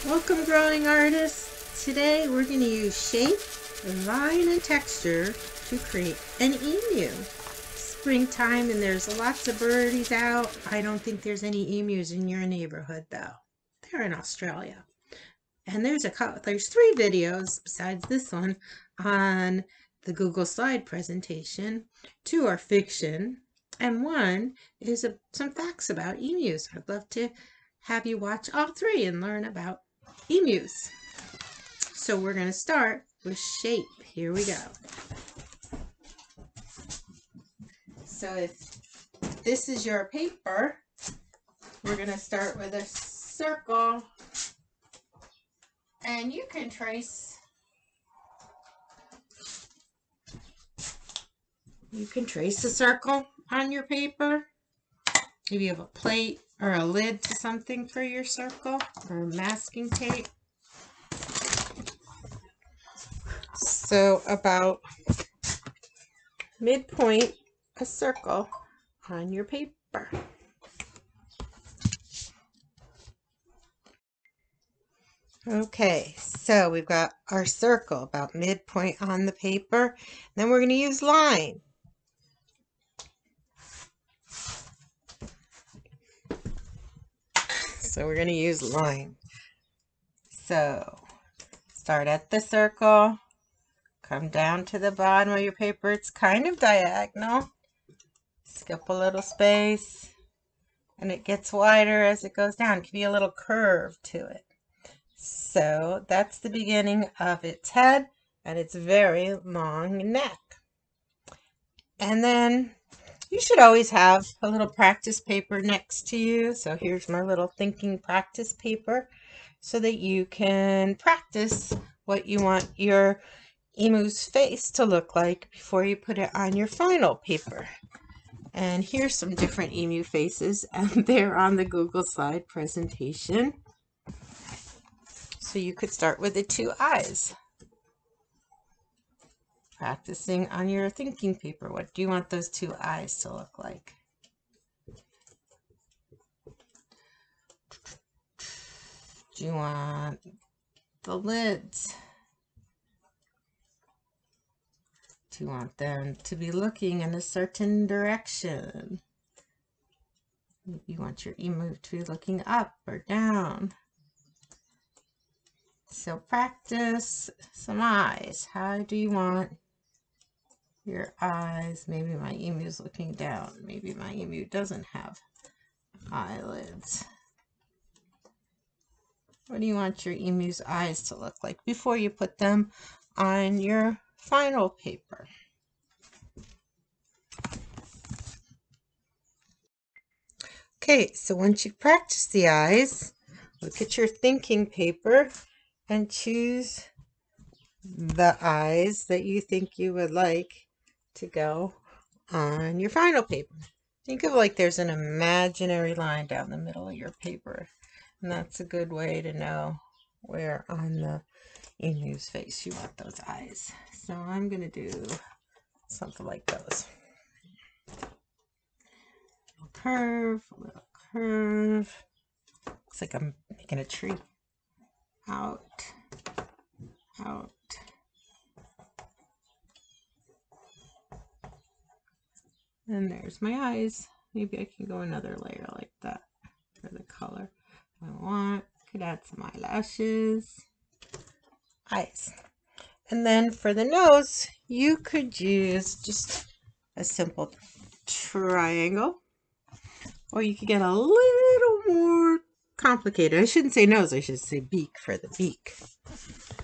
Welcome, growing artists. Today we're going to use shape, line, and texture to create an emu. Springtime and there's lots of birdies out. I don't think there's any emus in your neighborhood though. They're in Australia. And there's three videos besides this one on the Google slide presentation. Two are fiction and one is some facts about emus. I'd love to have you watch all three and learn about emus. So we're going to start with shape. Here we go. So if this is your paper, we're going to start with a circle, and you can trace a circle on your paper. If you have a plate or a lid to something for your circle, or masking tape. So about midpoint, a circle on your paper. Okay, so we've got our circle about midpoint on the paper. Then we're going to use line. So we're going to use line. So start at the circle, come down to the bottom of your paper. It's kind of diagonal. Skip a little space, and it gets wider as it goes down. It can be a little curve to it. So that's the beginning of its head and its very long neck. And then you should always have a little practice paper next to you. So here's my little thinking practice paper so that you can practice what you want your emu's face to look like before you put it on your final paper. And here's some different emu faces, and they're on the Google slide presentation. So you could start with the two eyes. Practicing on your thinking paper. What do you want those two eyes to look like? Do you want the lids? Do you want them to be looking in a certain direction? Maybe you want your emu to be looking up or down. So practice some eyes. How do you want your eyes? Maybe my emu's looking down. Maybe my emu doesn't have eyelids. What do you want your emu's eyes to look like before you put them on your final paper? Okay, so once you practice the eyes, look at your thinking paper and choose the eyes that you think you would like to go on your final paper. Think of like there's an imaginary line down the middle of your paper, and that's a good way to know where on the emu's face you want those eyes. So I'm going to do something like those. A little curve. Looks like I'm making a tree. Out. And there's my eyes. Maybe I can go another layer like that for the color I want. Could add some eyelashes. Eyes. And then for the nose, you could use just a simple triangle, or you could get a little more complicated. I shouldn't say nose, I should say beak for the beak.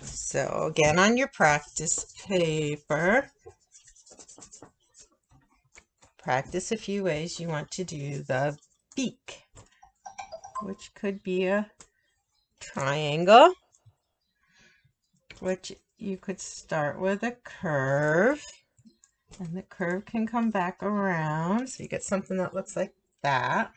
So again, on your practice paper, practice a few ways you want to do the beak, which could be a triangle, which you could start with a curve, and the curve can come back around, so you get something that looks like that.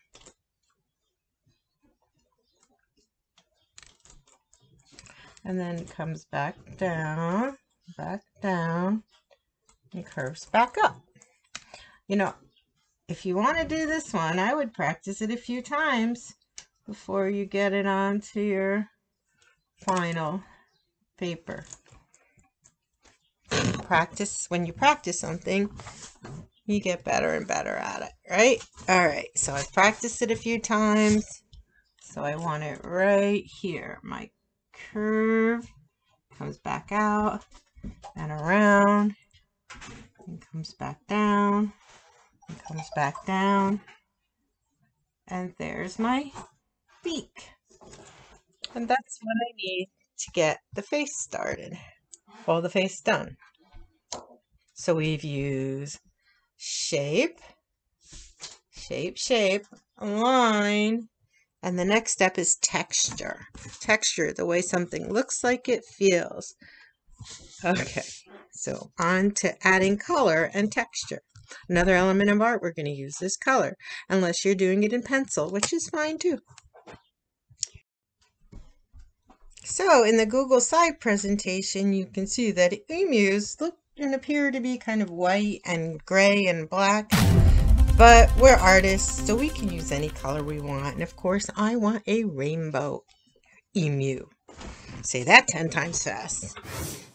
And then it comes back down, and curves back up. You know, if you want to do this one, I would practice it a few times before you get it onto your final paper. When you practice something, you get better and better at it, right? All right, so I've practiced it a few times. So I want it right here. My curve comes back out and around and comes back down and comes back down. And there's my beak. And that's what I need to get the face started. Well, the face done. So we've used shape, shape, shape, line, and the next step is texture. Texture, the way something looks like it feels. Okay, so on to adding color and texture. Another element of art we're going to use is color, unless you're doing it in pencil, which is fine too. So in the Google side presentation, you can see that emus look and appear to be kind of white and gray and black, but we're artists, so we can use any color we want. And of course, I want a rainbow emu. Say that 10 times fast.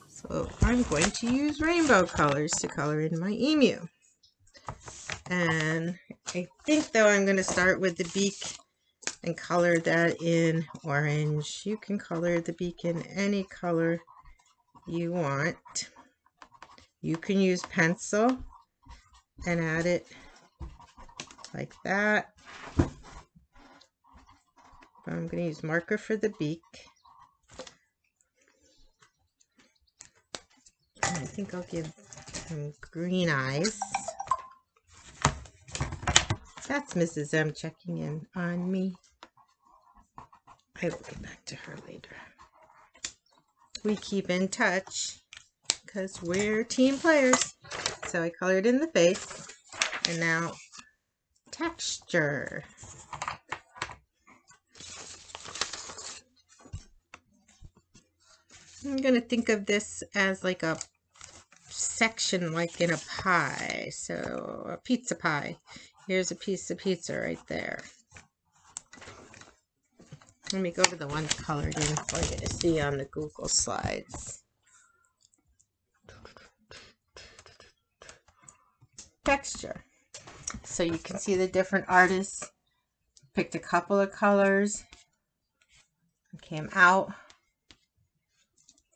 So I'm going to use rainbow colors to color in my emu. And I think though I'm going to start with the beak and color that in orange. You can color the beak in any color you want. You can use pencil and add it like that. But I'm going to use marker for the beak. And I think I'll give him green eyes. That's Mrs. M checking in on me. I will get back to her later. We keep in touch because we're team players. So I colored in the face. And now texture. I'm going to think of this as like a section like in a pie. So a pizza pie. Here's a piece of pizza right there. Let me go to the ones colored in for you to see on the Google slides. Texture. So you can see the different artists picked a couple of colors and came out.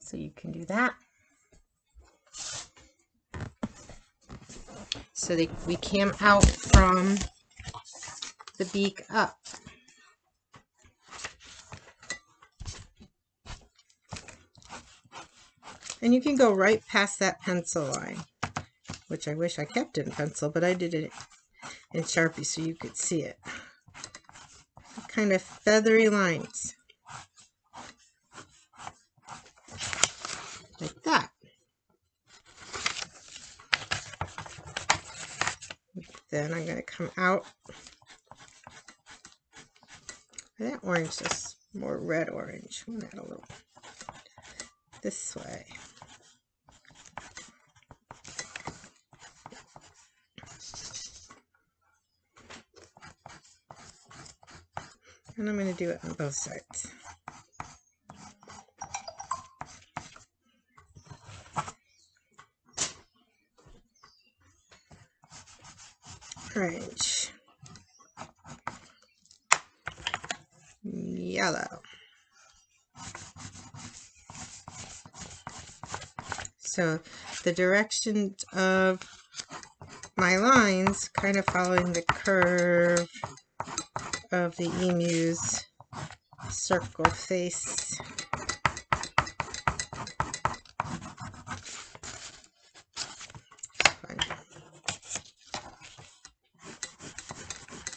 So you can do that. So we came out from the beak up. And you can go right past that pencil line, which I wish I kept in pencil, but I did it in Sharpie so you could see it. Kind of feathery lines. Like that. Then I'm going to come out. That orange is more red orange. I'm going to add a little this way. And I'm going to do it on both sides. Orange. Yellow. So the direction of my lines kind of following the curve of the emu's circle face.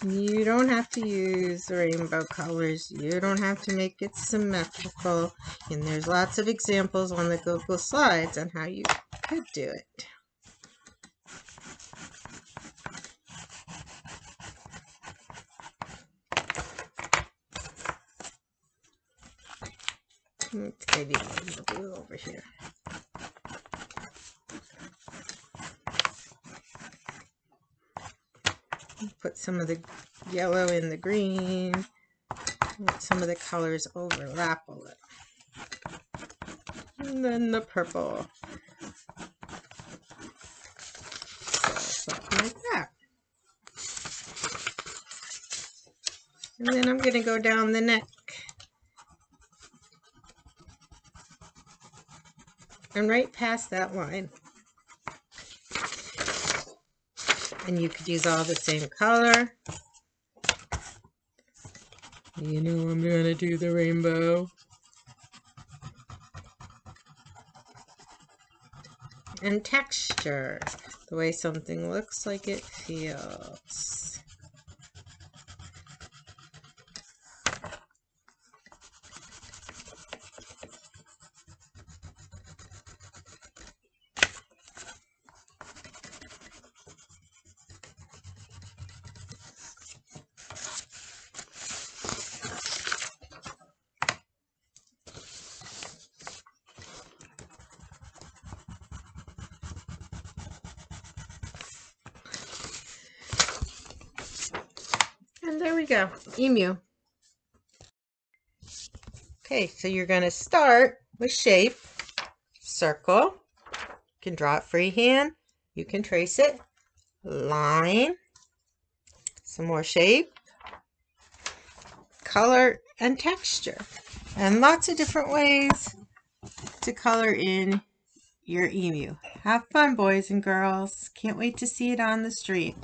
You don't have to use rainbow colors. You don't have to make it symmetrical. And there's lots of examples on the Google slides on how you could do it. Let's get a little blue over here. Put some of the yellow in the green. Let some of the colors overlap a little. And then the purple. So something like that. And then I'm going to go down the neck. And right past that line. And you could use all the same color. You know I'm going to do the rainbow. And texture. The way something looks like it feels. And there we go, emu. Okay, so you're going to start with shape, circle. You can draw it freehand. You can trace it, line, some more shape, color, and texture. And lots of different ways to color in your emu. Have fun, boys and girls. Can't wait to see it on the street.